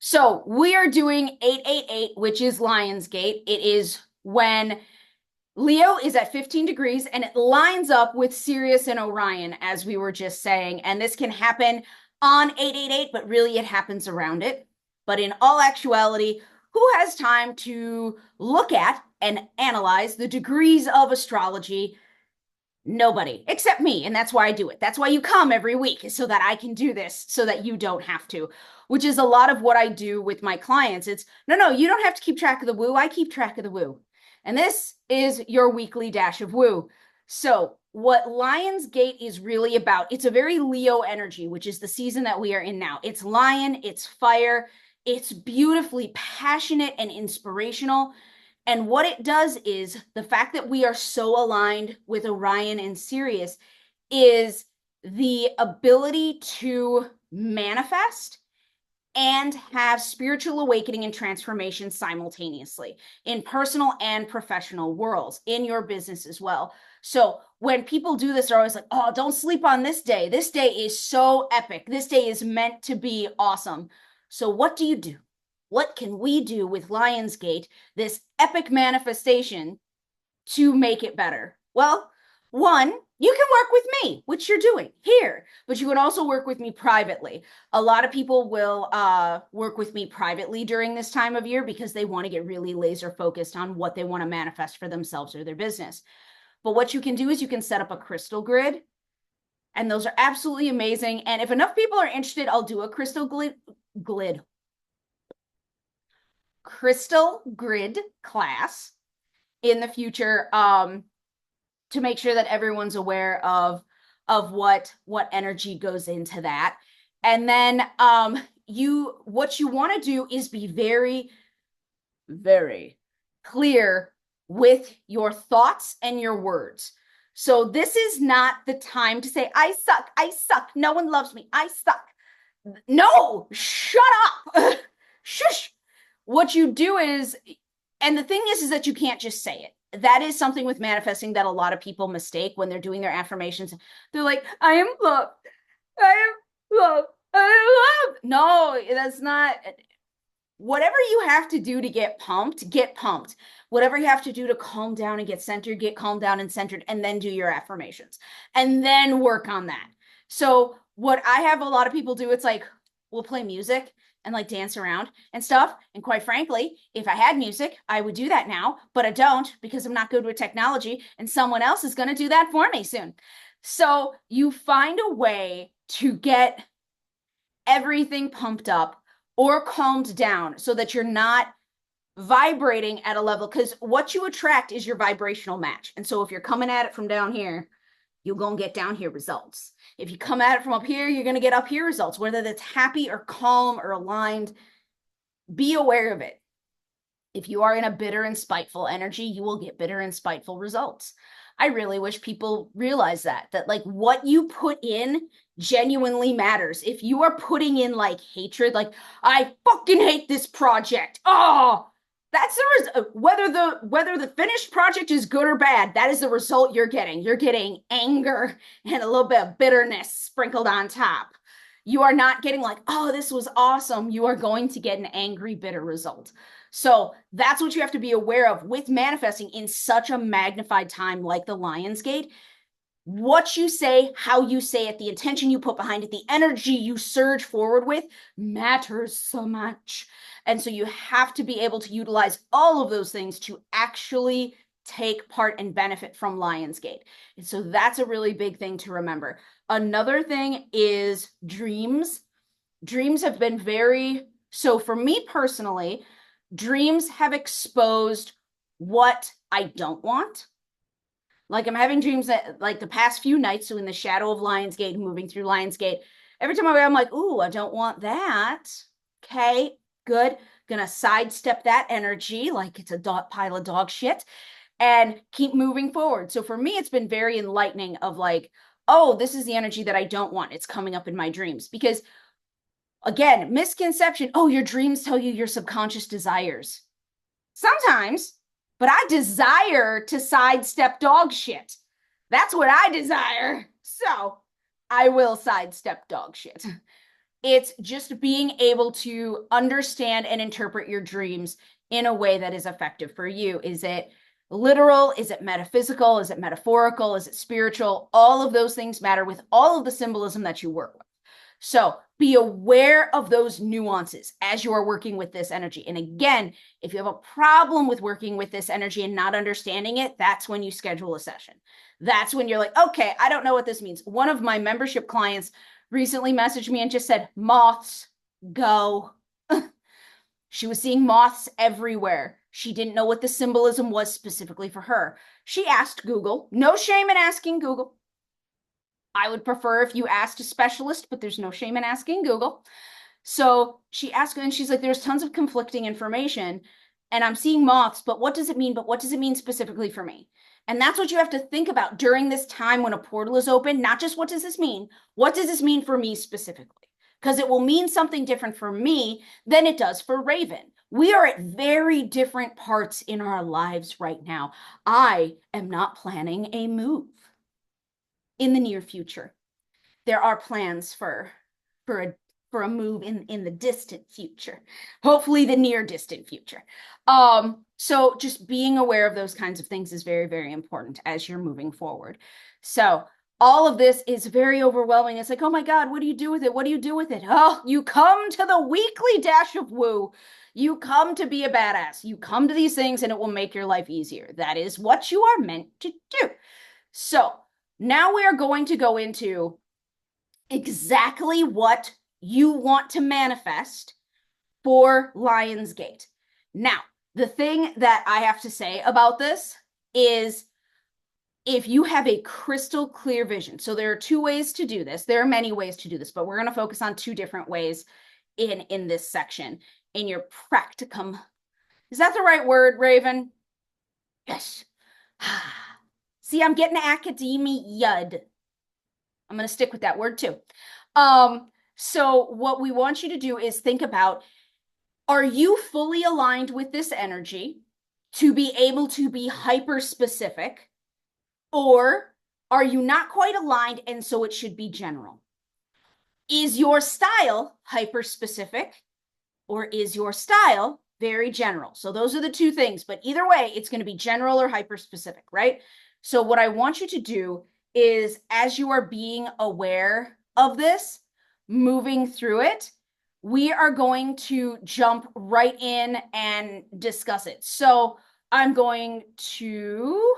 So we are doing 888, which is Lionsgate. It is when Leo is at 15 degrees and it lines up with Sirius and Orion, as we were just saying. And this can happen on 888, but really it happens around it. But in all actuality, who has time to look at and analyze the degrees of astrology? Nobody except me. And that's why I do it. That's why you come every week, is so that I can do this so that you don't have to, which is a lot of what I do with my clients. It's no, you don't have to keep track of the woo. I keep track of the woo. And this is your weekly dash of woo. So, what Lionsgate is really about, it's a very Leo energy, which is the season that we are in now. It's lion, it's fire, it's beautifully passionate and inspirational. And what it does is the fact that we are so aligned with Orion and Sirius is the ability to manifest and have spiritual awakening and transformation simultaneously in personal and professional worlds, in your business as well. So when people do this, they're always like, oh, don't sleep on this day. This day is so epic. This day is meant to be awesome. So what do you do? What can we do with Lionsgate, this epic manifestation, to make it better? Well, one, you can work with me, which you're doing here, but you can also work with me privately. A lot of people will work with me privately during this time of year because they want to get really laser focused on what they want to manifest for themselves or their business. But what you can do is you can set up a crystal grid, and those are absolutely amazing. And if enough people are interested, I'll do a crystal grid class in the future, to make sure that everyone's aware of what energy goes into that. And then what you want to do is be very, very clear with your thoughts and your words. So this is not the time to say, I suck, no one loves me, I suck. No, shut up. Shush. What you do is, and the thing is that you can't just say it. That is something with manifesting that a lot of people mistake when they're doing their affirmations. They're like, I am loved. I am loved. I am loved. No, that's not. Whatever you have to do to get pumped, get pumped. Whatever you have to do to calm down and get centered, get calmed down and centered, and then do your affirmations. And then work on that. So what I have a lot of people do, it's like, we'll play music and like dance around and stuff. And quite frankly, if I had music, I would do that now, but I don't because I'm not good with technology and someone else is going to do that for me soon. So you find a way to get everything pumped up or calmed down so that you're not vibrating at a level, because what you attract is your vibrational match. And so if you're coming at it from down here, you're going to get down here results. If you come at it from up here, you're going to get up here results, whether that's happy or calm or aligned. Be aware of it. If you are in a bitter and spiteful energy, you will get bitter and spiteful results. I really wish people realize that like what you put in genuinely matters. If you are putting in like hatred, like I fucking hate this project. Oh, that's the whether the finished project is good or bad, that is the result you're getting. You're getting anger and a little bit of bitterness sprinkled on top. You are not getting like, oh, this was awesome. You are going to get an angry, bitter result. So that's what you have to be aware of with manifesting in such a magnified time like the Lionsgate. What you say, how you say it, the intention you put behind it, the energy you surge forward with matters so much. And so you have to be able to utilize all of those things to actually take part and benefit from Lionsgate. And so that's a really big thing to remember. Another thing is dreams. Dreams have been so for me personally, dreams have exposed what I don't want. Like I'm having dreams that like the past few nights, so in the shadow of Lionsgate, moving through Lionsgate, every time I'm like, ooh, I don't want that. Okay, good. Gonna sidestep that energy like it's a pile of dog shit and keep moving forward. So for me, it's been very enlightening of like, oh, this is the energy that I don't want. It's coming up in my dreams. Because again, misconception, oh, your dreams tell you your subconscious desires. Sometimes, but I desire to sidestep dog shit. That's what I desire. So I will sidestep dog shit. It's just being able to understand and interpret your dreams in a way that is effective for you. Is it literal? Is it metaphysical? Is it metaphorical? Is it spiritual? All of those things matter with all of the symbolism that you work with. So be aware of those nuances as you are working with this energy. And again, if you have a problem with working with this energy and not understanding it, that's when you schedule a session. That's when you're like, okay, I don't know what this means. One of my membership clients recently messaged me and just said, moths, go. She was seeing moths everywhere. She didn't know what the symbolism was specifically for her. She asked Google. No shame in asking Google. I would prefer if you asked a specialist, but there's no shame in asking Google. So she asked, and she's like, there's tons of conflicting information, and I'm seeing moths, but what does it mean? But what does it mean specifically for me? And that's what you have to think about during this time when a portal is open. Not just what does this mean? What does this mean for me specifically? Because it will mean something different for me than it does for Raven. We are at very different parts in our lives right now. I am not planning a move in the near future. There are plans for a for a move in the distant future, hopefully the near distant future. So just being aware of those kinds of things is very, very important as you're moving forward. So all of this is very overwhelming. It's like, oh my God, what do you do with it? What do you do with it? Oh, you come to the weekly dash of woo. You come to be a badass. You come to these things and it will make your life easier. That is what you are meant to do. So now we are going to go into exactly what you want to manifest for Lionsgate. Now, the thing that I have to say about this is if you have a crystal clear vision, so there are two ways to do this. There are many ways to do this, but we're going to focus on two different ways in this section in your practicum. Is that the right word, Raven? Yes. See, I'm getting academia. I'm going to stick with that word too. So what we want you to do is think about, are you fully aligned with this energy to be able to be hyper specific, or are you not quite aligned and so it should be general? Is your style hyper specific, or is your style very general? So those are the two things, but either way, it's going to be general or hyper specific, right? So what I want you to do is, as you are being aware of this, moving through it, we are going to jump right in and discuss it. So I'm going to